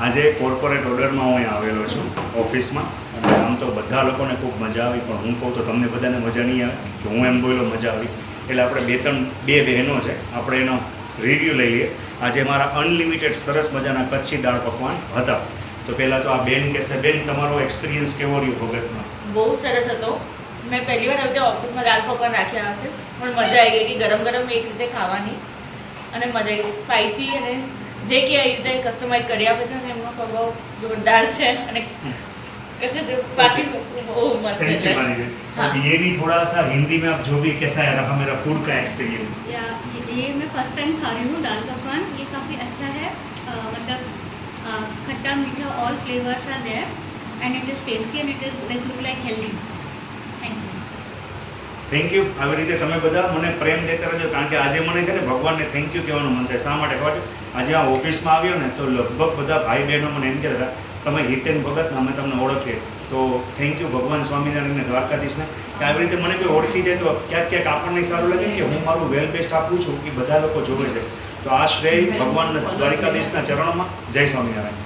આજે કોર્પોરેટ ઓર્ડરમાં હું અહીંયા આવેલો છું ઓફિસમાં, અને આમ તો બધા લોકોને ખૂબ મજા આવી, પણ હું કહું તો તમને બધાને મજા નહીં આવે કે હું એમ બોલ્યો મજા આવી. એટલે આપણે બે બહેનો છે, આપણે એનો રિવ્યૂ લઈ લઈએ. આજે મારા અનલિમિટેડ સરસ મજાના કચ્છી દાળ પકવાન હતા. તો પહેલાં તો આ બેન કહેશે, બેન તમારો એક્સપિરિયન્સ કેવો રહ્યો ભગતમાં? બહુ સરસ હતો. મેં પહેલી વાર આવી રીતે ઓફિસમાં દાળ પકવાન રાખ્યા હશે, પણ મજા આવી ગઈ કે ગરમ ગરમ એક રીતે ખાવાની, અને મજા આવી ગઈ. સ્પાઇસી અને જે કે એ રીતે કસ્ટમાઇઝ કરી આપે છે, અને એમનો સ્વભાવ જોરદાર છે, અને बाकी वो मस्त थैंक यू मानी हाँ. ये भी थोड़ा सा हिंदी में आप जो भी कैसा रहा मेरा फूड का एक्सपीरियंस? ये मैं फर्स्ट टाइम खा रही हूँ दाल पकवान. ये काफ़ी अच्छा है. मतलब खट्टा मीठा all flavours are there and it is tasty and it is like look like healthy. Thank you. આવી રીતે તમે બધા મને પ્રેમ દેતા રહેજો, કારણ કે આજે મને છે ને ભગવાનને થેન્ક યુ કહેવાનું મન થાય. શા માટે ખબર છે? આજે આ ઓફિસમાં આવ્યો ને તો લગભગ બધા ભાઈ બહેનો મને એમ કહેતા હતા તમે હિતેન ભગત અમે તમને ઓળખીએ. તો થેન્ક યુ ભગવાન સ્વામિનારાયણને, દ્વારકાધીશને, કે આવી રીતે મને કોઈ ઓળખી જાય તો ક્યાંક ક્યાંક આપણને સારું લાગે કે હું મારું વેલ બેસ્ટ આપું છું, એ બધા લોકો જોવે છે. તો આ શ્રેય ભગવાન દ્વારકાધીશના ચરણોમાં. જય સ્વામિનારાયણ.